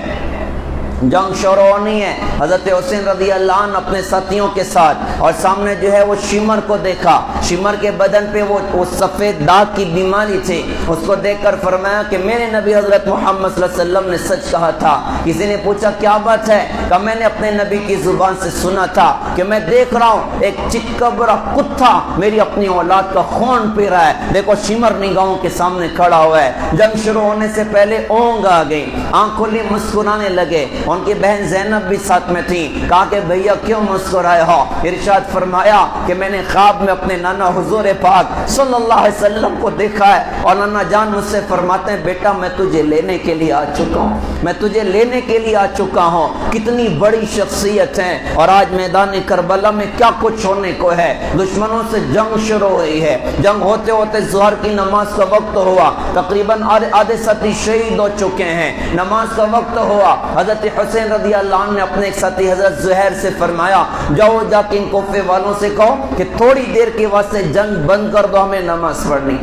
جنگ شروع ہونی ہے، حضرت حسین رضی اللہ عنہ اپنے ساتھیوں کے ساتھ، اور سامنے جو ہے وہ شمر کو دیکھا، شمر کے بدن پہ وہ سفید داغ کی بیماری تھی، اس کو دیکھ کر فرمایا کہ میرے نبی حضرت محمد صلی اللہ علیہ وسلم نے سچ کہا تھا۔ کسی نے پوچھا کیا بات ہے؟ کہ میں نے اپنے نبی کی زبان سے سنا تھا کہ میں دیکھ رہا ہوں ایک چتکبرا کتا میری اپنی اولاد کا خون پی رہا ہے، دیکھو شمر نگاہوں کے سامنے کھڑا ہوا ہے۔ جنگ شروع ہونے سے پہلے اونگ آ گئی، آنکھ کھلی، مسکرانے لگے، ان کی بہن زینب بھی ساتھ میں تھی، کہا کہ بھیا کیوں مسکرائے ہو؟ ارشاد فرمایا کہ میں نے خواب میں اپنے نانا حضور پاک صلی اللہ علیہ وسلم کو دیکھا ہے اور نانا جان مجھ سے فرماتے ہیں بیٹا میں تجھے لینے کے لیے آ چکا ہوں، میں تجھے لینے کے لیے آ چکا ہوں۔ کتنی بڑی شخصیت ہیں، اور آج میدان کربلا میں کیا کچھ ہونے کو ہے۔ دشمنوں سے جنگ شروع ہوئی ہے، جنگ ہوتے ہوتے ظہر کی نماز کا وقت ہوا، تقریباً آدھے ساتھی شہید ہو چکے ہیں، نماز کا وقت ہوا۔ حضرت حسین رضی اللہ عنہ نے اپنے ایک ساتھی حضرت زہیر سے فرمایا جاؤ جا کے ان کوفے والوں سے کہو کہ تھوڑی دیر کے واسطے جنگ بند کر دو، ہمیں نماز پڑھنی۔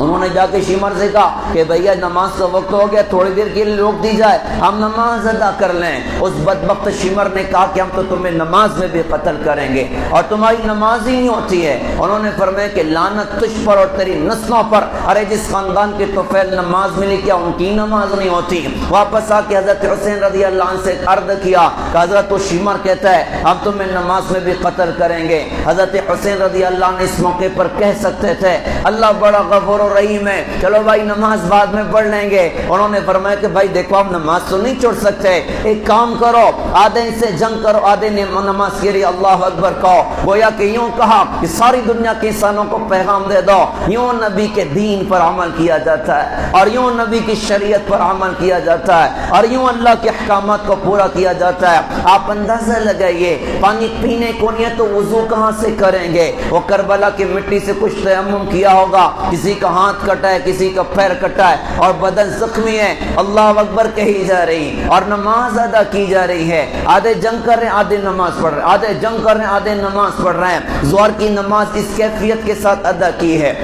انہوں نے جا کے شمر سے کہا کہ بھیا نماز کا وقت ہو گیا، تھوڑی دیر کے لیے روک دی جائے، ہم نماز ادا کر لیں۔ اس بدبخت شمر نے کہا کہ ہم تو تمہیں نماز میں بھی قتل کریں گے اور تمہاری نماز ہی نہیں ہوتی ہے۔ انہوں نے فرمایا کہ لعنت تجھ پر اور تیری نسلوں پر، ارے جس خاندان کے طفیل نماز ملی کیا ان کی نماز نہیں ہوتی؟ واپس آ کے حضرت حسین رضی اللہ عنہ سے عرض کیا کہ حضرت وہ شمر کہتا ہے ہم تمہیں نماز میں بھی قتل کریں گے۔ حضرت حسین رضی اللہ عنہ اس موقع پر کہہ سکتے تھے اللہ بڑا غفور رحیم ہے، چلو بھائی نماز بعد میں پڑھ لیں گے۔ انہوں نے فرمایا کہ بھائی دیکھو آپ نماز تو نہیں چھوڑ سکتے، ایک کام کرو آدھے سے جنگ کرو، آدھے نے نماز کے لیے اللہ اکبر کہو۔ گویا کہ یوں کہا کہ ساری دنیا کے انسانوں کو پیغام دے دو، یوں نبی کے دین پر عمل کیا جاتا ہے اور یوں نبی کی شریعت پر عمل کیا جاتا ہے اور یوں اللہ کے احکامات کو پورا کیا جاتا ہے۔ آپ اندازہ لگائیے پانی پینے کو نہیں ہے تو وضو کہاں سے کریں گے؟ وہ کربلا کی مٹی سے کچھ تیمم کیا ہوگا، کسی کا ہاتھ کٹا ہے، کسی کا پیر کٹا ہے اور بدن زخمی ہے، اللہ اکبر کہی جا رہی اور نماز ادا کی جا رہی ہے۔ آدھے جنگ کر رہے ہیں، آدھے نماز پڑھ رہے ہیں، آدھے جنگ کر رہے ہیں، آدھے نماز پڑھ رہے ہیں۔ ظہر کی نماز اس کیفیت کے ساتھ ادا کی ہے۔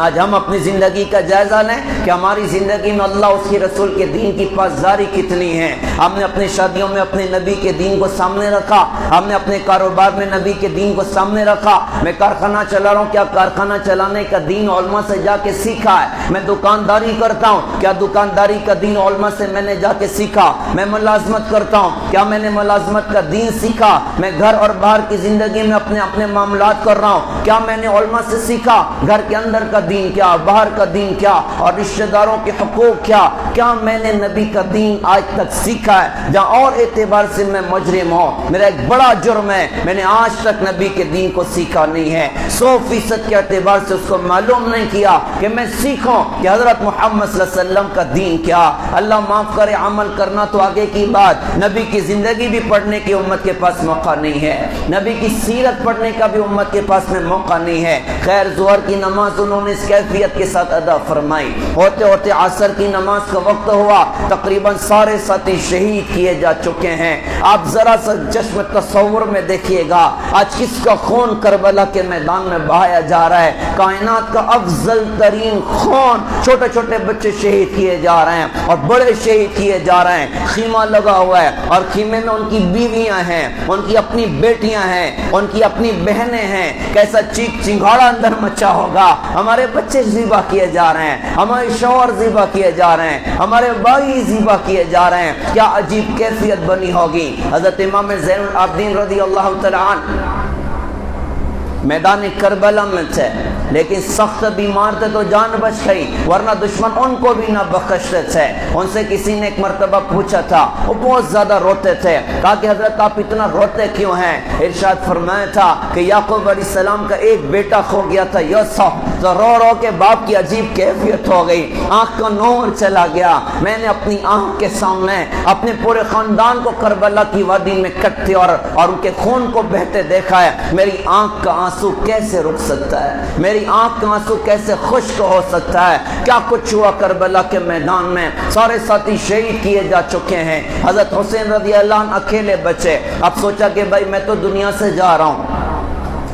آج ہم اپنی زندگی کا جائزہ لیں کہ ہماری زندگی میں اللہ اس کے رسول کے دین کی پاسداری کتنی ہے۔ ہم نے اپنی شادیوں میں اپنے نبی کے دین کو سامنے رکھا، ہم نے اپنے کاروبار میں نبی کے دین کو سامنے رکھا۔ میں کارخانہ چلا رہا ہوں، کیا کارخانہ چلانے کا دین علماء سے جا کے سیکھا ہے؟ میں دکانداری کرتا ہوں، کیا دکانداری کا دین علماء سے میں نے جا کے سیکھا؟ میں ملازمت کرتا ہوں، کیا میں نے ملازمت کا دین سیکھا؟ میں گھر اور باہر کی زندگی میں اپنے معاملات کر رہا ہوں، کیا میں نے علماء سے سیکھا؟ گھر کے اندر کا دین کیا، باہر کا دین کیا، اور رشتہ داروں کے حقوق کیا میں نے نبی کا دین آج تک سیکھا ہے؟ جہاں اور اعتبار سے میں مجرم ہوں، میرا ایک بڑا جرم ہے، میں نے آج تک نبی کے دین کو سیکھا نہیں ہے۔ 100% کے اعتبار سے اس کو معلوم نہیں کیا کہ میں سیکھوں کہ حضرت محمد صلی اللہ علیہ وسلم کا دین کیا۔ اللہ معاف کرے، عمل کرنا تو آگے کی بات، نبی کی زندگی بھی پڑھنے کی امت کے پاس موقع نہیں ہے، نبی کی سیرت پڑھنے کا بھی امت کے پاس میں موقع نہیں ہے. خیر ظہر کی نماز انہوں نے اس کیفیت کے ساتھ ادا فرمائی. ہوتے ہوتے عصر کی نماز کا وقت ہوا. تقریباً سارے ساتھی شہید کیے جا چکے ہیں. آپ ذرا سا چشم تصور میں دیکھیے گا آج کس کا خون کربلا کے میدان میں بہایا جا رہا ہے. کائنات کا افضل ترین خون. چھوٹے چھوٹے بچے شہید کیے جا رہے ہیں اور بڑے شہید کیے جا رہے ہیں. خیمہ لگا ہوا ہے اور خیمے میں ان کی بیویاں ہیں, ان کی اپنی بیٹیاں ہیں, ان کی اپنی بہنیں ہیں. کیسا چیخ چنگاڑا اندر مچا ہوگا. ہمارے بچے ذبح کیے جا رہے ہیں, ہمارے شوہر ذبح کیے جا رہے ہیں, ہمارے بھائی ذبح کیے جا رہے ہیں. کیا عجیب کیفیت بنی ہوگی. حضرت امام زین العابدین رضی اللہ تعالی عنہ میدان کربلا میں تھے, لیکن سخت بیمار تھے تو جان بچ گئی, ورنہ دشمن ان کو بھی نہ بخشتے تھے. ان سے کسی نے ایک مرتبہ پوچھا تھا, وہ بہت زیادہ روتے تھے. کہا کہ حضرت آپ اتنا روتے کیوں ہیں؟ ارشاد فرمایا تھا کہ یعقوب علیہ السلام کا ایک بیٹا کھو گیا تھا یوسف, تو رو رو کے باپ کی عجیب کیفیت ہو گئی, آنکھ کا نور چلا گیا. میں نے اپنی آنکھ کے سامنے اپنے پورے خاندان کو کربلا کی وادی میں کٹتے اور ان کے خون کو بہتے دیکھا ہے. میری آنکھ کا آنسو کیسے رک سکتا ہے؟ میری آنکھ کا آنسو کیسے خشک ہو سکتا ہے؟ کیا کچھ ہوا کربلا کے میدان میں. سارے ساتھی شہید کیے جا چکے ہیں. حضرت حسین رضی اللہ عنہ اکیلے بچے. اب سوچا کہ بھائی میں تو دنیا سے جا رہا ہوں,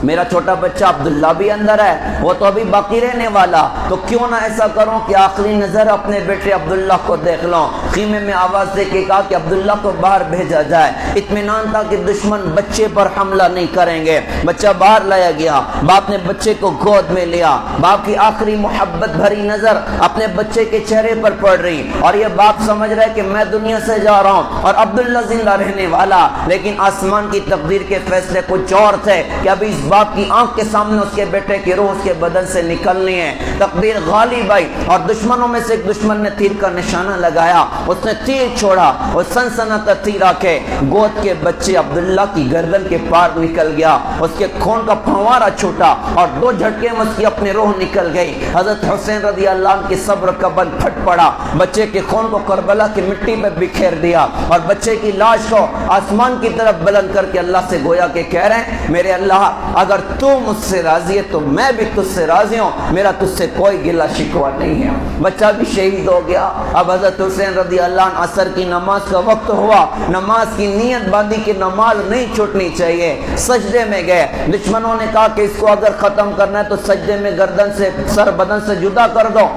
میرا چھوٹا بچہ عبداللہ بھی اندر ہے, وہ تو ابھی باقی رہنے والا, تو کیوں نہ ایسا کروں کہ آخری نظر اپنے بیٹے عبداللہ کو دیکھ لوں. خیمے میں آواز دے کے کہا کہ عبداللہ کو باہر بھیجا جائے. اطمینان تھا کہ دشمن بچے پر حملہ نہیں کریں گے. بچہ باہر لایا گیا, باپ نے بچے کو گود میں لیا. باپ کی آخری محبت بھری نظر اپنے بچے کے چہرے پر پڑ رہی, اور یہ باپ سمجھ رہا ہے کہ میں دنیا سے جا رہا ہوں اور عبداللہ زندہ رہنے والا. لیکن آسمان کی تقدیر کے فیصلے کچھ اور تھے کہ ابھی اس باپ کی آنکھ کے سامنے اس کے بیٹے کی روح اس کے بدن سے نکلنی ہے. تقدیر غالب آئی اور دشمنوں میں سے ایک دشمن نے تیر کا نشانہ لگایا. اس نے تیر چھوڑا اور سنسناتا تیر آ کے گود کے بچے عبداللہ کی گردن کے پار نکل گیا. اس کے خون کا پھوارا چھوٹا اور 2 جھٹکے میں اس کی اپنی روح نکل گئی. حضرت حسین رضی اللہ عنہ کے صبر کا بل پھٹ پڑا. بچے کے خون کو کربلا کی مٹی پہ بکھیر دیا اور بچے کی لاش کو آسمان کی طرف بلند کر کے اللہ سے گویا کہ کہہ رہے ہیں, میرے اللہ اگر تو مجھ سے راضی ہے تو میں بھی تجھ سے راضی ہوں, میرا تجھ سے کوئی گلہ شکوہ نہیں ہے. بچہ بھی شہید ہو گیا. اب حضرت حسین رضی اللہ عنہ عصر کی نماز کا وقت ہوا. نماز کی نیت باندھی کہ نماز نہیں چھوٹنی چاہیے. سجدے میں گئے. دشمنوں نے کہا کہ اس کو اگر ختم کرنا ہے تو سجدے میں گردن سے سر بدن سے جدا کر دو.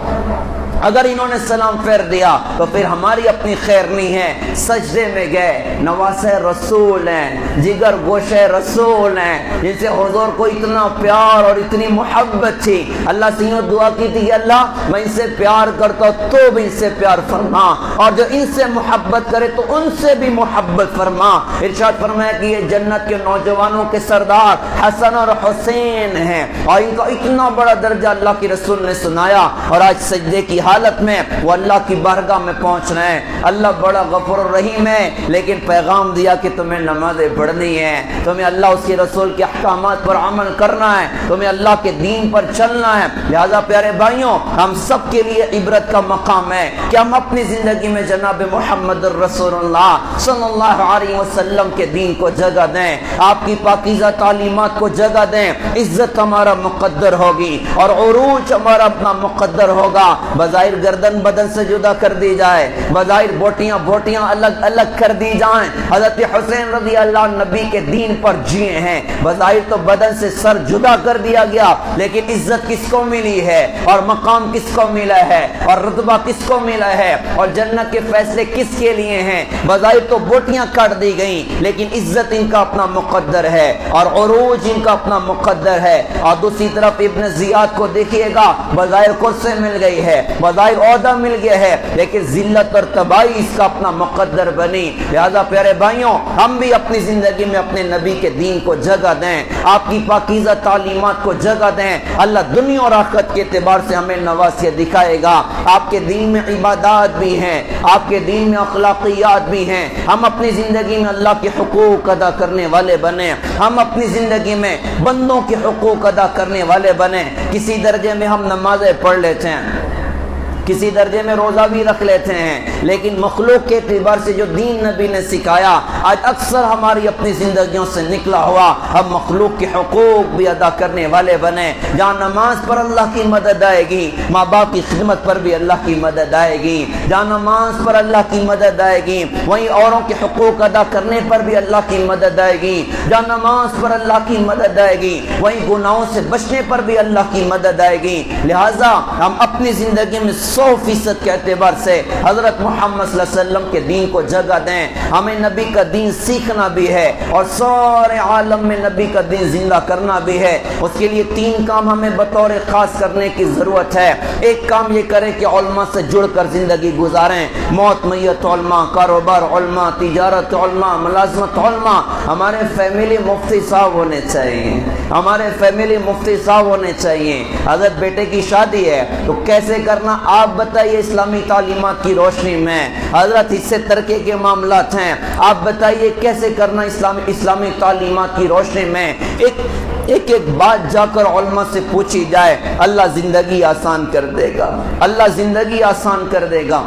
اگر انہوں نے سلام پھیر دیا تو پھر ہماری اپنی خیر نہیں ہے. سجدے میں گئے. نواز رسول ہیں, جگر گوش رسول ہیں, جن سے حضور کو اتنا پیار اور اتنی محبت تھی. اللہ سے یوں دعا کی تھی کہ اللہ میں ان سے پیار کرتا ہوں تو بھی ان سے پیار فرما, اور جو ان سے محبت کرے تو ان سے بھی محبت فرما. ارشاد فرمایا کہ یہ جنت کے نوجوانوں کے سردار حسن اور حسین ہیں, اور ان کا اتنا بڑا درجہ اللہ کی رسول نے سنایا. اور آج سجدے کی حالت میں وہ اللہ کی بارگاہ میں پہنچ رہے ہیں. اللہ بڑا غفور الرحیم ہے, لیکن پیغام دیا کہ تمہیں نمازیں پڑھنی ہے, تمہیں اللہ اس کے رسول کے احکامات پر عمل کرنا ہے, تمہیں اللہ کے دین پر چلنا ہے. لہذا پیارے بھائیوں, ہم سب کے لیے عبرت کا مقام ہے کہ ہم اپنی زندگی میں جناب محمد الرسول اللہ صلی اللہ علیہ وسلم کے دین کو جگہ دیں, آپ کی پاکیزہ تعلیمات کو جگہ دیں. عزت ہمارا مقدر ہوگی اور عروج ہمارا اپنا مقدر ہوگا. بظاہر گردن بدن سے جدا کر دی جائے, بظاہر بوٹیاں الگ الگ کر دی جائیں. حضرت حسین رضی اللہ عنہ نبی کے دین پر جیے ہیں. بظاہر تو بدن سے سر جدا کر دیا گیا, لیکن عزت کس کو ملی ہے اور مقام کس کو ملا ہے اور رتبہ کس کو ملا ہے اور جنت کے فیصلے کس کے لیے ہیں. بظاہر تو بوٹیاں کاٹ دی گئیں, لیکن عزت ان کا اپنا مقدر ہے اور عروج ان کا اپنا مقدر ہے. اور دوسری طرف ابن زیاد کو دیکھیے گا, بظاہر کرسی مل گئی ہے, بظاہر عہدہ مل گیا ہے, لیکن ذلت اور تباہی اس کا اپنا مقدر بنی. لہذا پیارے بھائیوں, ہم بھی اپنی زندگی میں اپنے نبی کے دین کو جگہ دیں, آپ کی پاکیزہ تعلیمات کو جگہ دیں. اللہ دنیا اور آخرت کے اعتبار سے ہمیں نوازیہ دکھائے گا. آپ کے دین میں عبادات بھی ہیں, آپ کے دین میں اخلاقیات بھی ہیں. ہم اپنی زندگی میں اللہ کے حقوق ادا کرنے والے بنیں, ہم اپنی زندگی میں بندوں کے حقوق ادا کرنے والے بنیں. کسی درجے میں ہم نمازیں پڑھ لیتے ہیں, کسی درجے میں روزہ بھی رکھ لیتے ہیں، لیکن مخلوق کے اعتبار سے جو دین نبی نے سکھایا آج اکثر ہماری اپنی زندگیوں سے نکلا ہوا، ہم مخلوق کے حقوق بھی ادا کرنے والے بنے۔ جہاں نماز پر اللہ کی مدد آئے گی، ماں باپ کی خدمت پر بھی اللہ کی مدد آئے گی۔ جہاں نماز پر اللہ کی مدد آئے گی، وہیں اوروں کے حقوق ادا کرنے پر بھی اللہ کی مدد آئے گی۔ جہاں نماز پر اللہ کی مدد آئے گی، وہیں گناہوں سے بچنے پر بھی اللہ کی مدد آئے گی۔ لہٰذا ہم اپنی زندگی میں 100% کے اعتبار سے حضرت محمد صلی اللہ علیہ وسلم کے دین کو جگہ دیں۔ ہمیں نبی کا دین سیکھنا بھی ہے اور سارے عالم میں نبی کا دین زندہ کرنا بھی ہے۔ اس کے لیے 3 کام ہمیں بطور خاص کرنے کی ضرورت ہے۔ ایک کام یہ کریں کہ علماء سے جڑ کر زندگی گزاریں، موت میت علماء، کاروبار علماء، تجارت علماء، ملازمت علماء۔ ہمارے فیملی مفتی صاحب ہونے چاہیے، ہمارے فیملی مفتی صاحب ہونے چاہیے۔ اگر بیٹے کی شادی ہے تو کیسے کرنا آپ بتائیے اسلامی تعلیمات کی روشنی میں۔ حضرت اس سے ترقی کے معاملات ہیں، آپ بتائیے کیسے کرنا اسلامی تعلیمات کی روشنی میں۔ ایک بات جا کر علماء سے پوچھی جائے، اللہ زندگی آسان کر دے گا، اللہ زندگی آسان کر دے گا۔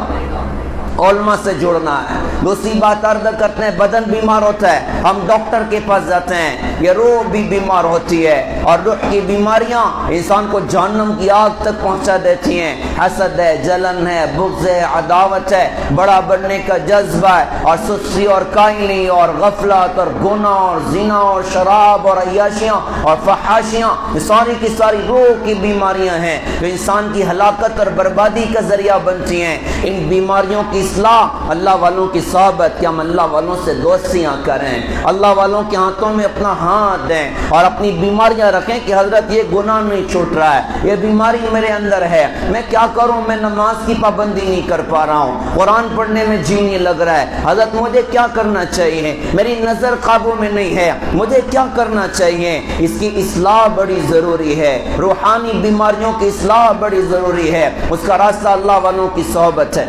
علماء سے جڑنا ہے۔ دوسری بات عرض کرتے ہیں، بدن بیمار ہوتا ہے، ہم ڈاکٹر کے پاس جاتے ہیں، یہ روح بھی بیمار ہوتی ہے، اور روح کی بیماریاں انسان کو جہنم کی آگ تک پہنچا دیتی ہیں۔ حسد ہے، جلن ہے، بغض ہے، عداوت ہے، بڑا بڑھنے کا جذبہ ہے، اور سستی اور کائنی اور غفلت اور گناہ اور زنا اور شراب اور عیاشیاں اور فحاشیاں، یہ ساری کی ساری روح کی بیماریاں ہیں جو انسان کی ہلاکت اور بربادی کا ذریعہ بنتی ہیں۔ ان بیماریوں کی اصلاح اللہ والوں کی صحبت، کہ ہم اللہ والوں سے دوستیاں کریں، اللہ والوں کے ہاتھوں میں اپنا ہاتھ دیں اور اپنی بیماریاں رکھیں کہ حضرت یہ گناہ نہیں چھوٹ رہا ہے، یہ بیماری میرے اندر ہے، میں کیا کروں، میں نماز کی پابندی نہیں کر پا رہا ہوں، قرآن پڑھنے میں جی نہیں لگ رہا ہے، حضرت مجھے کیا کرنا چاہیے، میری نظر قابو میں نہیں ہے، مجھے کیا کرنا چاہیے۔ اس کی اصلاح بڑی ضروری ہے، روحانی بیماریوں کی اصلاح بڑی ضروری ہے، اس کا راستہ اللہ والوں کی صحبت ہے۔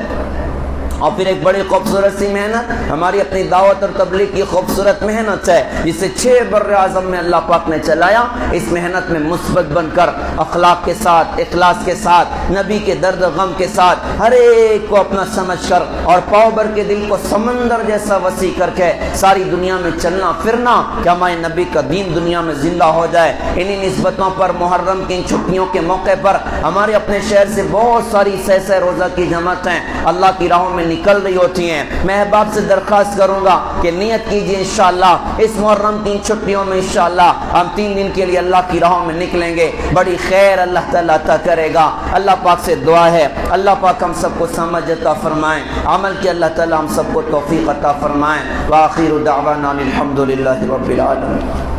اور پھر ایک بڑی خوبصورت سی محنت ہماری اپنی دعوت اور تبلیغ کی خوبصورت محنت ہے، جسے 6 بر اعظم میں اللہ پاک نے چلایا۔ اس محنت میں مثبت بن کر، اخلاق کے ساتھ، اخلاص کے ساتھ، نبی کے درد و غم کے ساتھ، ہر ایک کو اپنا سمجھ کر اور پاؤ بھر کے دل کو سمندر جیسا وسیع کر کے ساری دنیا میں چلنا پھرنا کہ ہمارے نبی کا دین دنیا میں زندہ ہو جائے۔ انہی نسبتوں پر محرم کی چھٹیوں کے موقع پر ہمارے اپنے شہر سے بہت ساری سہ روزہ کی جماعتیں اللہ کی راہوں میں نکل رہی ہوتی ہیں۔ میں احباب سے درخواست کروں گا کہ نیت کیجئے انشاءاللہ اس محرم کی چھٹیوں میں انشاءاللہ ہم 3 دن کے لیے اللہ کی راہوں میں نکلیں گے، بڑی خیر اللہ تعالیٰ عطا کرے گا۔ اللہ پاک سے دعا ہے اللہ پاک ہم سب کو سمجھ عطا فرمائیں، عمل کی اللہ تعالیٰ ہم سب کو توفیق عطا فرمائیں۔ وآخر دعوانا الحمدللہ رب العالمین۔